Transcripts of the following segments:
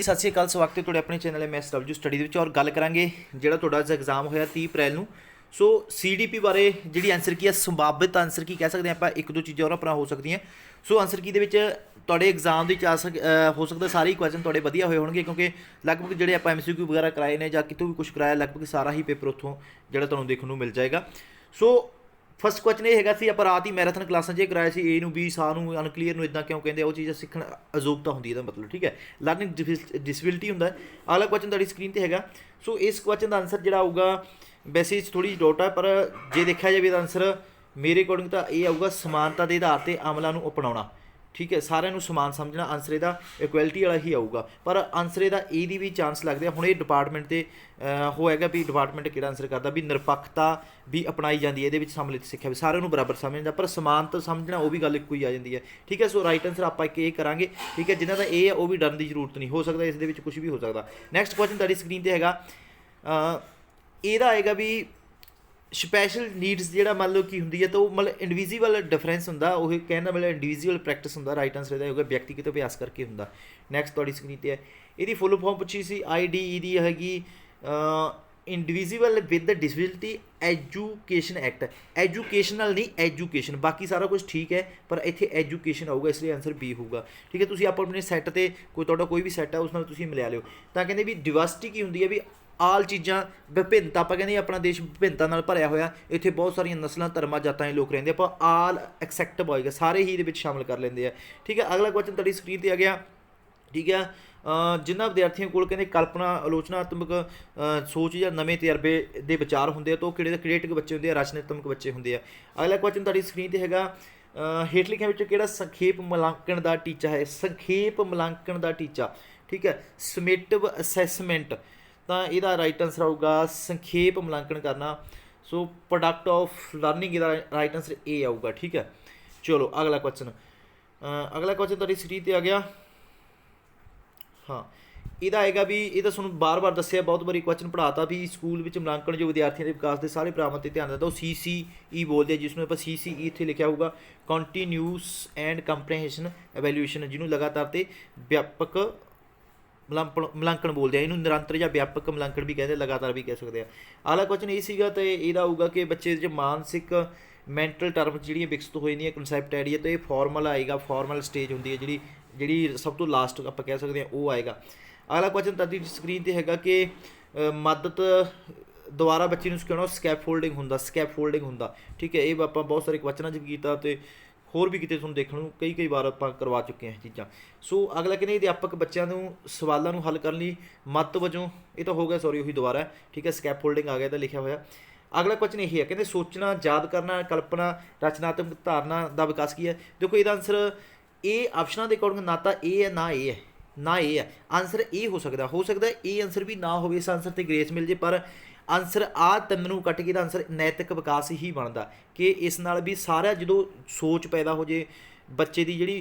सत श्री अकाल, स्वागत है तुहाडे अपने चैनल MSW स्टडी दे और गल करांगे जिहड़ा तुहाडा अज एग्जाम होया 30 अप्रैल नूं। सो CDP बारे जिहड़ी आंसर की है संभावित आंसर की कह सकते हैं आप, एक दो चीज़ें और अपना हो सकती हैं। सो आंसर की दे विच तुहाडे एग्जाम दे हो सकता सारे ही क्वेश्चन तुहाडे वधिया होए होणगे, क्योंकि लगभग जिहड़े आप MCQ वगैरह कराए ने जां कितों भी कुछ कराया लगभग सारा ही पेपर उत्थों जिहड़ा तुहानूं देखण नूं मिल जाएगा। सो फस्ट क्वेश्चन ये है कि आप रात ही मैराथन क्लासा जो कराया से ए बी सा अनकलीयर इदा क्यों कहते हैं, वो चीज़ सीखण अजोगता होंगी, मतलब ठीक है, लर्निंग डिसबिलिटी होंगे। अगला क्वेश्चन तुहाडी स्क्रीन पर है। सो इस क्वेश्चन का आंसर जोड़ा आऊगा वैसे थोड़ी जी डाउट है, पर जे देखा जाए तो आंसर मेरे अकॉर्डिंग तो ये आऊगा समानता के आधार पर अमलों को अपनाना, ठीक है, सारिਆਂ समान समझना। आंसर ਇਹਦਾ इक्वैलिटी वाला ही आऊगा, पर आंसर ਇਹਦਾ ਇਹਦੀ भी चांस लगते हैं ਹੁਣ ਇਹ डिपार्टमेंट से होएगा भी डिपार्टमेंट ਕਿਹੜਾ आंसर करता भी निरपक्षता भी अपनाई जाती है, ये सम्मिलित सिक्ख्या भी सारे बराबर समझदा, पर समानता समझना वो भी गल एक ही आ जाती है, ठीक है। सो राइट आंसर आप एक ये करांगे, ठीक है, जिन्हों का ये है वो भी डरन की जरूरत नहीं, हो सकता इस कुछ भी हो सकता। नैक्सट क्वेश्चन तुहाडी स्क्रीन पर हैगा, ਇਹਦਾ आएगा भी स्पैशल नीड्स जो मान लो की होंगी है, तो मतलब इंडिविजुअल डिफरेंस होंगे, वो कहना मतलब इंडिविजुअल प्रैक्टिस होंगे। राइट आंसर होगा व्यक्तिगत अभ्यास करके होंगे। नैक्सट तुहाडी स्क्रीन पर है, ये फुल फॉर्म पूछी सी IDE की हैगी individual with disability education act, educational नहीं एजुकेशन, बाकी सारा कुछ ठीक है, पर इत्थे एजुकेशन आऊगा, इसलिए आंसर बी होगा, ठीक है। तुसीं अपने सैट ते कोई भी सैट है उस नाल तुसीं मिला लियो। तो कहते भी डिवर्सिटी की होंगी है भी आल चीज़ां विभिन्नता, आप कहते अपना देश विभिन्नता नाल भरिया होया, इत्थे बहुत सारिया नस्लों धर्मां जातां दे लोग रहिंदे, आप आल एक्सैप्ट होएगा, सारे ही इहदे विच शामिल कर लेंदे आ, ठीक है। अगला क्वेश्चन तुहाडी स्क्रीन पर आ गया, ठीक है। जिन्होंने विद्यार्थियों को कहते कल्पना आलोचनात्मक सोच या नवे तजर्बे के विचार होंगे, तो किहड़े क्रिएटिव बच्चे होंगे, रचनात्मक बच्चे होंगे। अगला क्वेश्चन तुहाडी स्क्रीन पर हैगा, हेठ लिखियां विचों किहड़ा संखेप मूल्यांकन का टीचा है, संखेप मूल्यांकन का टीचा, ठीक है, समेटिव असैसमेंट, तो यदा राइट आंसर आऊगा संखेप मूल्यांकन करना। सो प्रोडक्ट ऑफ लर्निंग यदा राइट आंसर ए आऊगा, ठीक है। चलो अगला क्वेश्चन तुहाडी स्क्रीन पर आ गया, हाँ, यदा आएगा भी ये तो तुहानूं बार बार दसिया, बहुत बारी क्वेश्चन पढ़ाता भी स्कूल में मूल्यांकन जो विद्यार्थियों के विकास के सारे पड़ावां पर ध्यान देता, वो CCE बोलते हैं, जिसमें आप CCE इत्थे लिखा होगा कॉन्टीन्यूस एंड कंप्रीहेंशन एवैल्यूएशन, जिन्होंने लगातार तो व्यापक मूल्यांकन बोलते हैं, इन्हूं निरंतर या व्यापक मूल्यांकन भी कहते हैं, लगातार भी कह सकते हैं। अगला क्वेश्चन ये सीगा, तो यदा आऊगा कि बच्चे जो मानसिक मैंटल टर्म जी विकसित हो जाती कंसैप्ट आइडिया, तो ये फॉर्मल आएगा, फॉर्मल स्टेज होंगी है जी सब तो लास्ट आप कह सकते हैं वो आएगा। अगला क्वेश्चन तुहाडी स्क्रीन पर हैगा कि मदद द्वारा बच्चे को सिखाना स्कैफोल्डिंग होंदा, स्कैफोल्डिंग होंदा, ठीक है। ये आप बहुत सारे क्वेश्चनों च भी किया, तो होर भी कितने तुहानूं देखण नूं कई बार आप करवा चुके हैं चीज़ां। सो अगला कहने अध्यापक बच्चों को सवालों को हल करने मत वजों, ये तो हो गया सॉरी वही दोबारा है, ठीक है, स्कैफोल्डिंग आ गया तो लिखा होया। अगला क्वेश्चन यही है, कहते सोचना, याद करना, कल्पना, रचनात्मक धारणा का विकास की है। देखो यदा आंसर ए ऑप्शनों के अकॉर्डिंग ना तो ए है ना ए है, ना ए है, आंसर ए हो सकता है ए आंसर भी ना हो, इस आंसर से ग्रेस मिल जाए, पर आंसर आ तीन नूं कट के आंसर नैतिक विकास ही बनता कि इस नाल भी सारा जो सोच पैदा हो जाए बच्चे की जी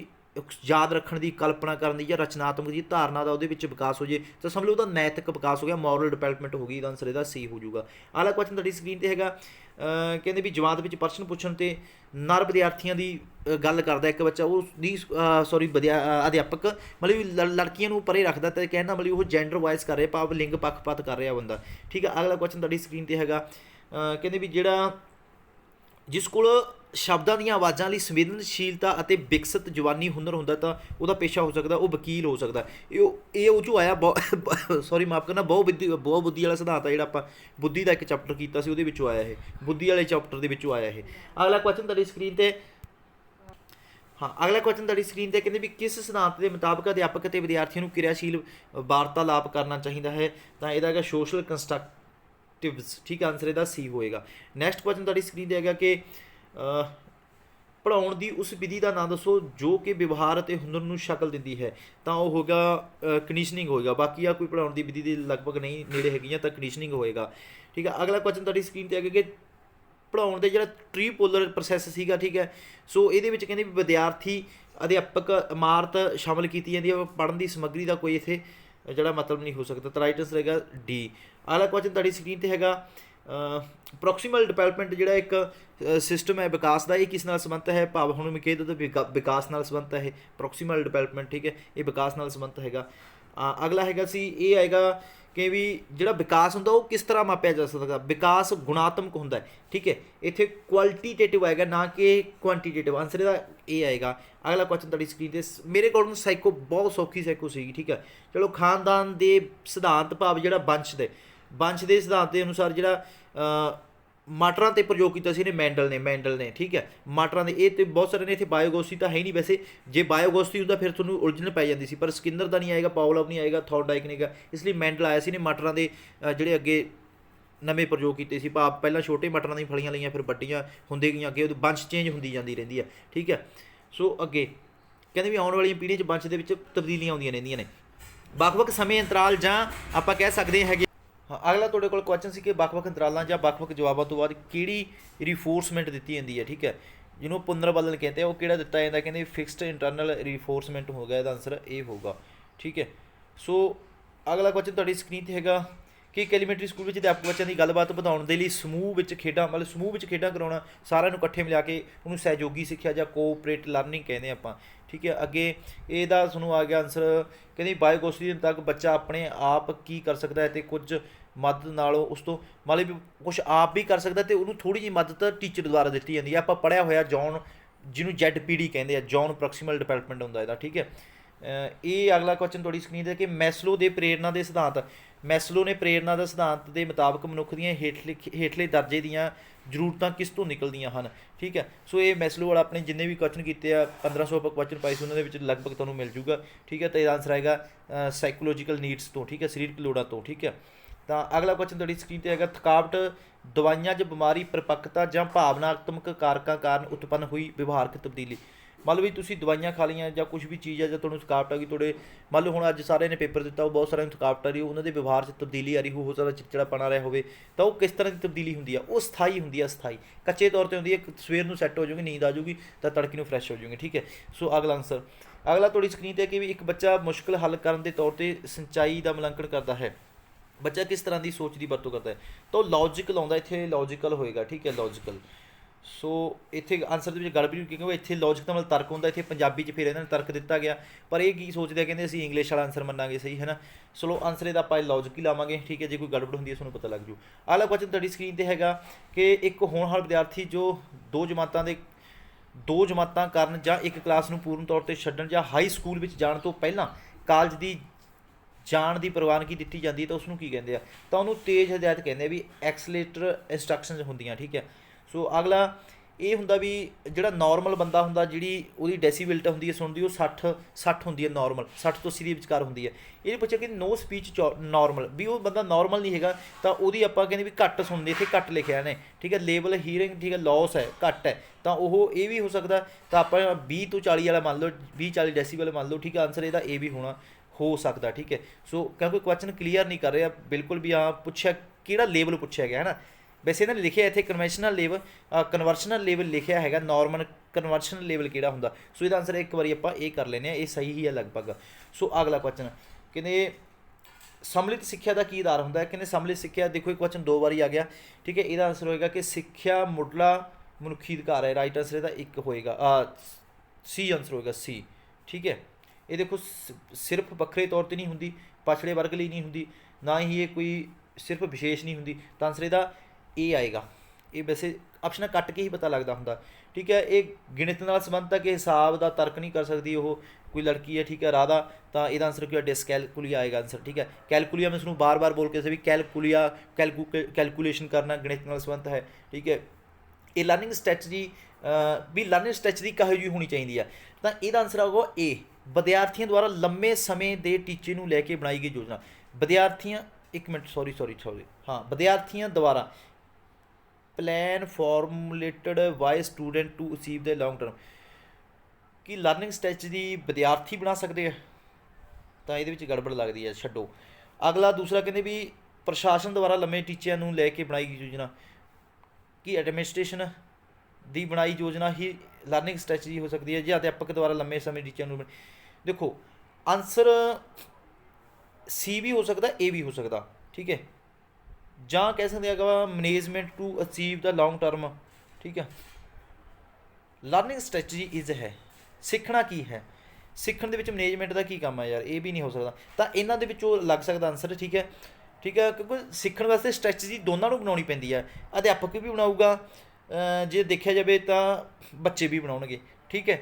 याद रखने की, कल्पना करने की, या रचनात्मक जी धारणा का वो विकास हो जाए, तो समझ लो उसका नैतिक विकास हो गया, मॉरल डिवेलपमेंट होगी, आंसर इसका सी हो जाऊगा। अगला क्वेश्चन तुहाडी स्क्रीन पर हैगा, कहते भी जमात में प्रश्न पूछण ते नर विद्यार्थियों की गल करता एक बच्चा, उसकी सॉरी अध्यापक मतलब लड़कियों को परे रखता, तो कहना मतलब वो जेंडर वाइज कर रहा, भाव लिंग पक्षपात कर रहा बंदा, ठीक है। अगला क्वेश्चन तुहाडी स्क्रीन पर हैगा, कहते भी जिहड़ा जिस को शब्दों दी आवाज़ों लई संवेदनशीलता और विकसित जवानी हुनर होंदा, तो वह पेशा हो सकता, वो वकील हो सकता। ये वो जो आया सॉरी माफ करना, बहु बुद्धि वाला सिद्धांत है, जो आप बुद्धि का एक चैप्टर किया उहदे विचों आया है, बुद्धि वाले चैप्टर के विचों आया है। अगला क्वेश्चन तुहाडी स्क्रीन पर, हाँ, अगला क्वेश्चन तुहाडी स्क्रीन पर कहते भी किस सिद्धांत के मुताबिक अध्यापक और विद्यार्थियों को क्रियाशील वार्तालाप करना चाहिए है, तो यह सोशल कंस्ट्रक्टिव्स, ठीक है, आंसर इसका सी होएगा। नैक्सट क्वेश्चन तुहाडी स्क्रीन पर हैगा कि पढ़ाउण दी उस विधि का नाम दसो जो कि व्यवहार और हुनर नूं शक्ल दिंदी है, तो वह होगा कंडीशनिंग होएगा, बाकी आ कोई पढ़ाउण दी विधि के लगभग नहीं नेड़े हैगियां, तो कंडीशनिंग होएगा, ठीक है। अगला क्वेश्चन तुहाडी स्क्रीन पर है कि पढ़ाउण दे जिहड़ा ट्रीपोलर प्रोसैस सीगा, ठीक है। सो ये कहते भी विद्यार्थी अध्यापक इमारत शामिल की जाती है, पढ़न की समग्री का कोई इत्थे जिहड़ा मतलब नहीं हो सकता, तो राइट आंसर हैगा डी। अगला क्वेश्चन तुहाडी स्क्रीन पर हैगा, प्रोक्सीमल डिवेलपमेंट जिहड़ा एक सिस्टम है विकास का, ये किस नाल संबंध है, भाव हुण मैं कह दो तो विकास नाल संबंध है प्रोक्सीमल डिवेलपमेंट, ठीक है, ये विकास नाल संबंध हैगा। ਅਗਲਾ ਹੈਗਾ ਸੀ ਇਹ ਆਏਗਾ ਕਿ ਵੀ ਜਿਹੜਾ ਵਿਕਾਸ ਹੁੰਦਾ ਉਹ ਕਿਸ ਤਰ੍ਹਾਂ ਮਾਪਿਆ ਜਾ ਸਕਦਾ। ਵਿਕਾਸ ਗੁਣਾਤਮਕ ਹੁੰਦਾ ਹੈ, ਠੀਕ ਹੈ। ਇੱਥੇ ਕੁਆਲਿਟੀਟੇਟਿਵ ਆਏਗਾ ਨਾ ਕਿ ਕੁਆਂਟੀਟੇਟਿਵ। ਆਨਸਰ ਇਹਦਾ ਇਹ ਆਏਗਾ। ਅਗਲਾ ਕੁਐਸਚਨ ਤੁਹਾਡੀ ਸਕਰੀਨ 'ਤੇ ਮੇਰੇ ਕੋਲ ਸਾਈਕੋ ਬਹੁਤ ਸੌਖੀ ਸਾਈਕੋ ਸੀਗੀ, ਠੀਕ ਹੈ। ਚਲੋ ਖਾਨਦਾਨ ਦੇ ਸਿਧਾਂਤ ਭਾਵ ਜਿਹੜਾ ਵੰਸ਼ ਦੇ ਸਿਧਾਂਤ ਦੇ ਅਨੁਸਾਰ ਜਿਹੜਾ ਮਟਰਾਂ 'ਤੇ ਪ੍ਰਯੋਗ ਕੀਤਾ ਸੀ ਇਹਨੇ ਮੈਂਡਲ ਨੇ, ਠੀਕ ਹੈ। ਮਟਰਾਂ ਦੇ ਇਹ ਤੇ ਬਹੁਤ ਸਾਰੇ ਨੇ, ਇੱਥੇ ਬਾਇਓਗੋਸੀ ਤਾਂ ਹੈ ਹੀ ਨਹੀਂ। ਵੈਸੇ ਜੇ ਬਾਇਓਗੋਸੀ ਹੁੰਦਾ ਫਿਰ ਤੁਹਾਨੂੰ ਓਰੀਜਨਲ ਪੈ ਜਾਂਦੀ ਸੀ, ਪਰ ਸਕਿਨਰ ਦਾ ਨਹੀਂ ਆਏਗਾ, ਪਾਵਲੋਵ ਨਹੀਂ ਆਏਗਾ, ਥੌਰਨਡਾਈਕ ਨਹੀਂ ਆਏਗਾ। ਇਸ ਲਈ ਮੈਂਡਲ ਆਇਆ ਸੀ ਨੇ ਮਟਰਾਂ ਦੇ ਜਿਹੜੇ ਅੱਗੇ ਨਵੇਂ ਪ੍ਰਯੋਗ ਕੀਤੇ ਸੀ। ਭਾਵ ਪਹਿਲਾਂ ਛੋਟੇ ਮਟਰਾਂ ਦੀਆਂ ਫਲੀਆਂ ਲਈਆਂ, ਫਿਰ ਵੱਡੀਆਂ ਹੁੰਦੇ ਗਈਆਂ, ਅੱਗੇ ਉਹਦੀ ਵੰਸ਼ ਚੇਂਜ ਹੁੰਦੀ ਜਾਂਦੀ ਰਹਿੰਦੀ ਹੈ, ਠੀਕ ਹੈ। ਸੋ ਅੱਗੇ ਕਹਿੰਦੇ ਵੀ ਆਉਣ ਵਾਲੀਆਂ ਪੀੜ੍ਹੀਆਂ 'ਚ ਵੰਸ਼ ਦੇ ਵਿੱਚ ਤਬਦੀਲੀਆਂ ਆਉਂਦੀਆਂ ਰਹਿੰਦੀਆਂ ਨੇ। ਵੱਖ-ਵੱਖ ਸਮੇਂ ਅੰਤਰਾਲ ਜਾਂ ਆਪਾਂ ਕਹਿ ਸਕਦੇ ਹੈਗੇ। ਹਾਂ, ਅਗਲਾ ਤੁਹਾਡੇ ਕੋਲ ਕੁਐਸਚਨ ਸੀ ਕਿ ਵੱਖ-ਵੱਖ ਅੰਤਰਾਲਾਂ ਜਾਂ ਵੱਖ-ਵੱਖ ਜਵਾਬਾਂ ਤੋਂ ਬਾਅਦ ਕਿਹੜੀ ਰੀਫੋਰਸਮੈਂਟ ਦਿੱਤੀ ਜਾਂਦੀ ਹੈ, ਠੀਕ ਹੈ। ਜਿਹਨੂੰ ਪੁਨਰਬਦਲ ਕਹਿੰਦੇ ਆ ਉਹ ਕਿਹੜਾ ਦਿੱਤਾ ਜਾਂਦਾ, ਕਹਿੰਦੇ ਫਿਕਸਡ ਇੰਟਰਨਲ ਰੀਫੋਰਸਮੈਂਟ ਹੋ ਗਿਆ। ਇਹਦਾ ਆਨਸਰ ਇਹ ਹੋਊਗਾ, ਠੀਕ ਹੈ। ਸੋ ਅਗਲਾ ਕੁਐਸਚਨ ਤੁਹਾਡੀ ਸਕਰੀਨ 'ਤੇ ਹੈਗਾ ਕਿ ਇੱਕ ਐਲੀਮੈਂਟਰੀ ਸਕੂਲ ਵਿੱਚ ਅਧਿਆਪਕ ਬੱਚਿਆਂ ਦੀ ਗੱਲਬਾਤ ਵਧਾਉਣ ਦੇ ਲਈ ਸਮੂਹ ਵਿੱਚ ਖੇਡਾਂ ਕਰਾਉਣਾ, ਸਾਰਿਆਂ ਨੂੰ ਇਕੱਠੇ ਮਿਲਾ ਕੇ ਉਹਨੂੰ ਸਹਿਯੋਗੀ ਸਿੱਖਿਆ ਜਾਂ ਕੋਆਪਰੇਟ ਲਰਨਿੰਗ ਕਹਿੰਦੇ ਆਪਾਂ, ਠੀਕ ਹੈ। ਅੱਗੇ ਇਹਦਾ ਤੁਹਾਨੂੰ ਆ ਗਿਆ ਆਨਸਰ, ਕਹਿੰਦੇ ਬਾਇਓਗੋਸੀ ਤੱਕ ਬੱਚਾ ਆਪਣੇ ਆਪ ਕੀ ਕਰ ਸਕਦਾ ਹੈ ਅਤੇ ਕੁਝ ਮਦਦ ਨਾਲ ਉਸ ਤੋਂ ਮਤਲਬ ਵੀ ਕੁਛ ਆਪ ਵੀ ਕਰ ਸਕਦਾ ਅਤੇ ਉਹਨੂੰ ਥੋੜ੍ਹੀ ਜਿਹੀ ਮਦਦ ਟੀਚਰ ਦੁਆਰਾ ਦਿੱਤੀ ਜਾਂਦੀ ਹੈ। ਆਪਾਂ ਪੜ੍ਹਿਆ ਹੋਇਆ ਜੌਨ, ਜਿਹਨੂੰ ZPD ਕਹਿੰਦੇ ਆ, ਜੌਨ ਪ੍ਰੋਕਸੀਮਲ ਡਿਵੈਲਪਮੈਂਟ ਹੁੰਦਾ ਇਹਦਾ, ਠੀਕ ਹੈ। ਇਹ ਅਗਲਾ ਕੁਐਸਚਨ ਤੁਹਾਡੀ ਸਕਰੀਨ 'ਤੇ ਕਿ ਮੈਸਲੋ ਨੇ ਪ੍ਰੇਰਨਾ ਦੇ ਸਿਧਾਂਤ ਦੇ ਮੁਤਾਬਕ ਮਨੁੱਖ ਦੀਆਂ ਹੇਠਲੇ ਦਰਜੇ ਦੀਆਂ ਜ਼ਰੂਰਤਾਂ ਕਿਸ ਤੋਂ ਨਿਕਲਦੀਆਂ ਹਨ, ਠੀਕ ਹੈ। ਸੋ ਇਹ ਮੈਸਲੋ ਵਾਲਾ ਆਪਣੇ ਜਿੰਨੇ ਵੀ ਕੁਐਸਚਨ ਕੀਤੇ ਆ 1500 ਆਪਾਂ ਕੁਐਸਚਨ ਪਾਏ ਸੀ ਉਹਨਾਂ ਦੇ ਵਿੱਚ ਲਗਭਗ ਤੁਹਾਨੂੰ ਮਿਲ ਜੂਗਾ, ਠੀਕ ਹੈ। ਤਾਂ ਇਹਦਾ ਆਨਸਰ ਆਏਗਾ ਸਾਈਕੋਲੋਜੀਕਲ ਨੀਡਸ ਤੋਂ, ਠੀਕ ਹੈ, ਸਰੀਰਕ ਲੋੜਾਂ ਤੋਂ, ਠੀਕ ਹੈ। ਤਾਂ ਅਗਲਾ ਕੁਐਸਚਨ ਤੁਹਾਡੀ ਸਕਰੀਨ 'ਤੇ ਹੈਗਾ ਥਕਾਵਟ ਦਵਾਈਆਂ 'ਚ ਬਿਮਾਰੀ ਪਰਿਪੱਕਤਾ ਜਾਂ ਭਾਵਨਾਤਮਕ ਕਾਰਕਾਂ ਕਾਰਨ ਉਤਪੰਨ ਹੋਈ ਵਿਵਹਾਰਕ ਤਬਦੀਲੀ। ਮੰਨ ਲਓ ਵੀ ਤੁਸੀਂ ਦਵਾਈਆਂ ਖਾ ਲਈਆਂ ਜਾਂ ਕੁਛ ਵੀ ਚੀਜ਼ ਹੈ ਜਾਂ ਤੁਹਾਨੂੰ ਥਕਾਵਟ ਆ ਗਈ ਤੁਹਾਡੇ, ਮੰਨ ਲਓ ਹੁਣ ਅੱਜ ਸਾਰਿਆਂ ਨੇ ਪੇਪਰ ਦਿੱਤਾ, ਉਹ ਬਹੁਤ ਸਾਰਿਆਂ ਨੂੰ ਥਕਾਵਟ ਆ ਰਹੀ, ਉਹਨਾਂ ਦੇ ਵਿਵਹਾਰ 'ਚ ਤਬਦੀਲੀ ਆ ਰਹੀ ਹੋ ਸਕਦਾ ਚਿੜਚਿੜਾਪਣ ਆ ਰਿਹਾ ਹੋਵੇ, ਤਾਂ ਉਹ ਕਿਸ ਤਰ੍ਹਾਂ ਦੀ ਤਬਦੀਲੀ ਹੁੰਦੀ ਆ, ਉਹ ਸਥਾਈ ਹੁੰਦੀ ਆ। ਸਥਾਈ ਕੱਚੇ ਤੌਰ 'ਤੇ ਹੁੰਦੀ ਹੈ, ਸਵੇਰ ਨੂੰ ਸੈੱਟ ਹੋ ਜਾਊਗੀ, ਨੀਂਦ ਆ ਜਾਊਗੀ ਤਾਂ ਤੜਕੇ ਨੂੰ ਫਰੈਸ਼ ਹੋ ਜਾਊਗੀ, ਠੀਕ ਹੈ। ਸੋ ਅਗਲਾ ਆਨਸਰ ਅਗਲਾ ਤੁਹਾਡੀ ਸਕਰੀਨ 'ਤੇ ਕਿ ਵੀ ਇੱਕ ਬੱਚਾ ਮੁਸ਼ਕਿਲ ਹੱਲ ਕਰਨ ਦੇ ਤੌਰ 'ਤੇ ਸਿੰਚਾਈ ਦਾ ਮੁਲਾਂਕਣ ਕਰਦਾ ਹੈ। ਬੱਚਾ ਕਿਸ ਤਰ੍ਹਾਂ ਦੀ ਸੋਚ ਦੀ ਵਰਤੋਂ ਕਰਦਾ ਹੈ, ਤਾਂ ਉਹ ਲੌਜੀਕਲ ਆਉਂਦਾ, ਇੱਥੇ ਲੌਜੀਕਲ ਹੋਏਗਾ, ਠੀਕ ਹੈ, ਲੌਜੀਕਲ। ਸੋ ਇੱਥੇ ਆਨਸਰ ਦੇ ਵਿੱਚ ਗੜਬੜੀ ਕਿਉਂਕਿ ਇੱਥੇ ਲੌਜਿਕ ਦਾ ਮਤਲਬ ਤਰਕ ਹੁੰਦਾ, ਇੱਥੇ ਪੰਜਾਬੀ 'ਚ ਫਿਰ ਇਹਨਾਂ ਨੂੰ ਤਰਕ ਦਿੱਤਾ ਗਿਆ, ਪਰ ਇਹ ਕੀ ਸੋਚਦੇ ਆ, ਕਹਿੰਦੇ ਅਸੀਂ ਇੰਗਲਿਸ਼ ਵਾਲਾ ਆਨਸਰ ਮੰਨਾਂਗੇ, ਸਹੀ ਹੈ ਨਾ। ਚਲੋ ਆਨਸਰ ਇਹਦਾ ਆਪਾਂ ਲੌਜਿਕ ਹੀ ਲਾਵਾਂਗੇ, ਠੀਕ ਹੈ। ਜੇ ਕੋਈ ਗੜਬੜ ਹੁੰਦੀ ਹੈ ਤੁਹਾਨੂੰ ਪਤਾ ਲੱਗ ਜੂ। ਅਗਲਾ ਕੁਐਸਚਨ ਤੁਹਾਡੀ ਸਕਰੀਨ 'ਤੇ ਹੈਗਾ ਕਿ ਇੱਕ ਹੋਣਹਾਰ ਵਿਦਿਆਰਥੀ ਜੋ ਦੋ ਜਮਾਤਾਂ ਕਰਨ ਜਾਂ ਇੱਕ ਕਲਾਸ ਨੂੰ ਪੂਰਨ ਤੌਰ 'ਤੇ ਛੱਡਣ ਜਾਂ ਹਾਈ ਸਕੂਲ ਵਿੱਚ ਜਾਣ ਤੋਂ ਪਹਿਲਾਂ ਕਾਲਜ ਦੀ ਜਾਣ ਦੀ ਪ੍ਰਵਾਨਗੀ ਦਿੱਤੀ ਜਾਂਦੀ ਹੈ ਤਾਂ ਉਸਨੂੰ ਕੀ ਕਹਿੰਦੇ ਆ, ਤਾਂ ਉਹਨੂੰ ਤੇਜ਼ ਹਦਾਇਤ ਕਹਿੰਦੇ ਆ, ਵੀ ਐਕਸਲੇਟਰ ਇੰਸਟਰਕਸ਼ਨਸ ਹੁੰਦੀਆਂ, ਠੀਕ ਹੈ। ਸੋ ਅਗਲਾ ਇਹ ਹੁੰਦਾ ਵੀ ਜਿਹੜਾ ਨੋਰਮਲ ਬੰਦਾ ਹੁੰਦਾ, ਜਿਹੜੀ ਉਹਦੀ ਡੈਸੀਬਿਲਟੀ ਹੁੰਦੀ ਹੈ ਸੁਣਨ ਦੀ, ਉਹ 60 ਹੁੰਦੀ ਹੈ, ਨੋਰਮਲ 60 ਤੋਂ 80 ਦੇ ਵਿਚਕਾਰ ਹੁੰਦੀ ਹੈ। ਇਹ ਪੁੱਛਿਆ ਕਿ ਨੋ ਸਪੀਚ ਨੋਰਮਲ, ਵੀ ਉਹ ਬੰਦਾ ਨੋਰਮਲ ਨਹੀਂ ਹੈਗਾ ਤਾਂ ਉਹਦੀ ਆਪਾਂ ਕਹਿੰਦੇ ਵੀ ਘੱਟ ਸੁਣਦੇ, ਇੱਥੇ ਘੱਟ ਲਿਖਿਆ ਨੇ, ਠੀਕ ਹੈ। ਲੇਬਲ ਹੀਅਰਿੰਗ, ਠੀਕ ਹੈ, ਲੌਸ ਹੈ, ਘੱਟ ਹੈ, ਤਾਂ ਉਹ ਇਹ ਵੀ ਹੋ ਸਕਦਾ। ਤਾਂ ਆਪਾਂ 20 ਤੋਂ 40 ਵਾਲਾ ਮੰਨ ਲਓ, 20-40 ਡੈਸੀਬਲ ਮੰਨ ਲਓ, ਠੀਕ ਹੈ। ਆਨਸਰ ਇਹਦਾ ਇਹ ਵੀ ਹੋ ਸਕਦਾ, ਠੀਕ ਹੈ। ਸੋ ਕਿਉਂਕਿ ਕੁਐਸਚਨ ਕਲੀਅਰ ਨਹੀਂ ਕਰ ਰਿਹਾ ਬਿਲਕੁਲ ਵੀ, ਹਾਂ ਪੁੱਛਿਆ ਕਿਹੜਾ ਲੇਬਲ ਪੁੱਛਿਆ ਗਿਆ ਹੈ ਨਾ। ਵੈਸੇ ਇਹਨਾਂ ਨੇ ਲਿਖਿਆ ਇੱਥੇ ਕਨਵਰਸ਼ਨਲ ਲੇਵਲ ਲਿਖਿਆ ਹੈਗਾ, ਨਾਰਮਲ ਕਨਵਰਸ਼ਨਲ ਲੇਵਲ ਕਿਹੜਾ ਹੁੰਦਾ। ਸੋ ਇਹਦਾ ਆਨਸਰ ਇੱਕ ਵਾਰੀ ਆਪਾਂ ਇਹ ਕਰ ਲੈਂਦੇ ਹਾਂ, ਇਹ ਸਹੀ ਹੀ ਹੈ ਲਗਭਗ। ਸੋ ਅਗਲਾ ਕੁਐਸਚਨ ਕਹਿੰਦੇ ਸਮਲਿਤ ਸਿੱਖਿਆ ਦਾ ਕੀ ਆਧਾਰ ਹੁੰਦਾ ਹੈ, ਕਹਿੰਦੇ ਸਮਲਿਤ ਸਿੱਖਿਆ, ਦੇਖੋ ਇਹ ਕੁਐਸਚਨ 2 ਵਾਰੀ ਆ ਗਿਆ, ਠੀਕ ਹੈ। ਇਹਦਾ ਆਨਸਰ ਹੋਏਗਾ ਕਿ ਸਿੱਖਿਆ ਮੁੱਢਲਾ ਮਨੁੱਖੀ ਅਧਿਕਾਰ ਹੈ, ਰਾਈਟ ਆਨਸਰ ਇਹਦਾ ਇੱਕ ਹੋਏਗਾ, ਸੀ ਆਨਸਰ ਹੋਏਗਾ, ਸੀ, ਠੀਕ ਹੈ। ਇਹ ਦੇਖੋ ਸਿਰਫ ਵੱਖਰੇ ਤੌਰ 'ਤੇ ਨਹੀਂ ਹੁੰਦੀ, ਪਛੜੇ ਵਰਗ ਲਈ ਨਹੀਂ ਹੁੰਦੀ, ਨਾ ਹੀ ਇਹ ਕੋਈ ਸਿਰਫ ਵਿਸ਼ੇਸ਼ ਨਹੀਂ ਹੁੰਦੀ, ਤਾਂ ਆਨਸਰ ਇਹਦਾ ਇਹ ਆਏਗਾ। ਇਹ ਵੈਸੇ ਆਪਸ਼ਨਾਂ ਕੱਟ ਕੇ ਹੀ ਪਤਾ ਲੱਗਦਾ ਹੁੰਦਾ, ਠੀਕ ਹੈ। ਇਹ ਗਿਣਤ ਨਾਲ ਸੰਬੰਧਤ ਹੈ ਕਿ ਹਿਸਾਬ ਦਾ ਤਰਕ ਨਹੀਂ ਕਰ ਸਕਦੀ ਉਹ, ਕੋਈ ਲੜਕੀ ਹੈ, ਠੀਕ ਹੈ, ਰਾਧਾ, ਤਾਂ ਇਹਦਾ ਆਨਸਰ ਕੀ ਹੈ, ਡਿਸਕੈਲਕੁਲੀਆ ਆਏਗਾ ਆਨਸਰ, ਠੀਕ ਹੈ। ਕੈਲਕੁਲੀਆ ਮੈਂ ਤੁਹਾਨੂੰ ਬਾਰ-ਬਾਰ ਬੋਲ ਕੇ ਵੀ ਕੈਲਕੂਲੇਸ਼ਨ ਕਰਨਾ ਗਣਿਤ ਨਾਲ ਸੰਬੰਧਤ ਹੈ, ਠੀਕ ਹੈ। ਇਹ ਲਰਨਿੰਗ ਸਟ੍ਰੈਟਜੀ ਵੀ ਲਰਨਿੰਗ ਸਟ੍ਰੈਟਜੀ ਕਿਹੋ ਜਿਹੀ ਹੋਣੀ ਚਾਹੀਦੀ ਆ, ਤਾਂ ਇਹਦਾ ਆਨਸਰ ਆਊਗਾ ਏ, ਵਿਦਿਆਰਥੀਆਂ ਦੁਆਰਾ ਲੰਮੇ ਸਮੇਂ ਦੇ ਟੀਚੇ ਨੂੰ ਲੈ ਕੇ ਬਣਾਈ ਗਈ ਯੋਜਨਾ। ਵਿਦਿਆਰਥੀਆਂ ਦੁਆਰਾ plan formulated by student to achieve the long term. ਕੀ ਲਰਨਿੰਗ ਸਟ੍ਰੈਟਜੀ ਵਿਦਿਆਰਥੀ ਬਣਾ ਸਕਦੇ ਆ, ਤਾਂ ਇਹਦੇ ਵਿੱਚ ਗੜਬੜ ਲੱਗਦੀ ਹੈ, ਛੱਡੋ। ਅਗਲਾ ਦੂਸਰਾ ਕਹਿੰਦੇ ਵੀ ਪ੍ਰਸ਼ਾਸਨ ਦੁਆਰਾ ਲੰਮੇ ਟੀਚਿਆਂ ਨੂੰ ਲੈ ਕੇ ਬਣਾਈ ਗਈ ਯੋਜਨਾ, ਕੀ ਐਡਮਿਨਿਸਟ੍ਰੇਸ਼ਨ ਦੀ ਬਣਾਈ ਯੋਜਨਾ ਹੀ ਲਰਨਿੰਗ ਸਟ੍ਰੈਟਜੀ ਹੋ ਸਕਦੀ ਹੈ, ਜਾਂ ਅਧਿਆਪਕ ਦੁਆਰਾ ਲੰਮੇ ਸਮੇਂ ਟੀਚਿਆਂ ਨੂੰ। ਦੇਖੋ ਆਨਸਰ ਸੀ ਵੀ ਹੋ ਸਕਦਾ, ਏ ਵੀ ਹੋ ਸਕਦਾ, ਠੀਕ ਹੈ, ਜਾਂ ਕਹਿ ਸਕਦੇ ਹੈਗਾ management to achieve the long term, ਠੀਕ ਹੈ। ਲਰਨਿੰਗ ਸਟ੍ਰੈਟਜੀ ਇਜ਼ ਹੈ ਸਿੱਖਣਾ ਕੀ ਹੈ, ਸਿੱਖਣ ਦੇ ਵਿੱਚ ਮੈਨੇਜਮੈਂਟ ਦਾ ਕੀ ਕੰਮ ਹੈ ਯਾਰ, ਇਹ ਵੀ ਨਹੀਂ ਹੋ ਸਕਦਾ। ਤਾਂ ਇਹਨਾਂ ਦੇ ਵਿੱਚੋਂ ਲੱਗ ਸਕਦਾ ਆਨਸਰ, ਠੀਕ ਹੈ। ਠੀਕ ਹੈ, ਕਿਉਂਕਿ ਸਿੱਖਣ ਵਾਸਤੇ ਸਟ੍ਰੈਟਜੀ ਦੋਨਾਂ ਨੂੰ ਬਣਾਉਣੀ ਪੈਂਦੀ ਹੈ, ਅਧਿਆਪਕ ਵੀ ਬਣਾਊਗਾ, ਜੇ ਦੇਖਿਆ ਜਾਵੇ ਤਾਂ ਬੱਚੇ ਵੀ ਬਣਾਉਣਗੇ, ਠੀਕ ਹੈ।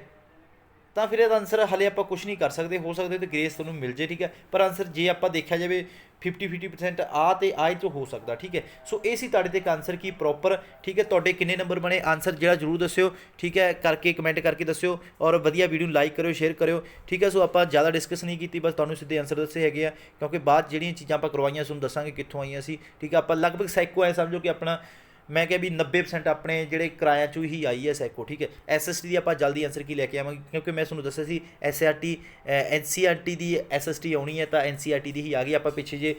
ਤਾਂ ਫਿਰ ਇਹਦਾ ਆਨਸਰ ਹਾਲੇ ਆਪਾਂ ਕੁਛ ਨਹੀਂ ਕਰ ਸਕਦੇ, ਹੋ ਸਕਦੇ ਤੇ ਗ੍ਰੇਸ ਤੁਹਾਨੂੰ ਮਿਲ ਜੇ, ਠੀਕ ਹੈ। ਪਰ ਆਨਸਰ ਜੇ ਆਪਾਂ ਦੇਖਿਆ ਜਾਵੇ 50% ਆ ਤੇ ਆਏ ਤੋਂ ਹੋ ਸਕਦਾ, ਠੀਕ ਹੈ। ਸੋ ਇਹ ਸੀ ਤੁਹਾਡੇ ਤੇ ਇੱਕ ਆਨਸਰ ਕੀ ਪ੍ਰੋਪਰ, ਠੀਕ ਹੈ। ਤੁਹਾਡੇ ਕਿੰਨੇ ਨੰਬਰ ਬਣੇ ਆਨਸਰ ਜਿਹੜਾ ਜ਼ਰੂਰ ਦੱਸਿਓ, ਠੀਕ ਹੈ, ਕਰਕੇ ਕਮੈਂਟ ਕਰਕੇ ਦੱਸਿਓ। ਔਰ ਵਧੀਆ ਵੀਡੀਓ ਨੂੰ ਲਾਈਕ ਕਰਿਓ, ਸ਼ੇਅਰ ਕਰਿਓ, ਠੀਕ ਹੈ। ਸੋ ਆਪਾਂ ਜ਼ਿਆਦਾ ਡਿਸਕਸ ਨਹੀਂ ਕੀਤੀ, ਬਸ ਤੁਹਾਨੂੰ ਸਿੱਧੇ ਆਨਸਰ ਦੱਸੇ ਹੈਗੇ ਆ, ਕਿਉਂਕਿ ਬਾਅਦ ਜਿਹੜੀਆਂ ਚੀਜ਼ਾਂ ਆਪਾਂ ਕਰਵਾਈਆਂ ਤੁਹਾਨੂੰ ਦੱਸਾਂਗੇ ਕਿੱਥੋਂ ਆਈਆਂ ਸੀ, ਠੀਕ ਹੈ। ਆਪਾਂ ਲਗਭਗ ਸੈਕੋ ਐ ਸਮਝੋ ਕਿ ਆਪਣਾ ਮੈਂ ਕਿਹਾ ਵੀ 90% ਆਪਣੇ ਜਿਹੜੇ ਕਿਰਾਇਆ 'ਚੋਂ ਹੀ ਆਈ ਹੈ ਸੈਕੋ, ਠੀਕ ਹੈ। SST ਦੀ ਆਪਾਂ ਜਲਦੀ ਆਨਸਰ ਕੀ ਲੈ ਕੇ ਆਵਾਂਗੇ, ਕਿਉਂਕਿ ਮੈਂ ਤੁਹਾਨੂੰ ਦੱਸਿਆ ਸੀ NCERT ਦੀ SST ਆਉਣੀ ਹੈ, ਤਾਂ NCERT ਦੀ ਹੀ ਆ ਗਈ। ਆਪਾਂ ਪਿੱਛੇ ਜੇ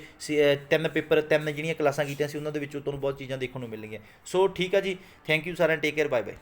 3 ਪੇਪਰ 3 ਜਿਹੜੀਆਂ ਕਲਾਸਾਂ ਕੀਤੀਆਂ ਸੀ ਉਹਨਾਂ ਦੇ ਵਿੱਚੋਂ ਤੁਹਾਨੂੰ ਬਹੁਤ ਚੀਜ਼ਾਂ ਦੇਖਣ ਨੂੰ ਮਿਲਣਗੀਆਂ। ਸੋ ਠੀਕ ਆ ਜੀ, ਥੈਂਕ ਯੂ ਸਾਰਿਆਂ, ਟੇਕ ਕੇਅਰ, ਬਾਏ ਬਾਏ।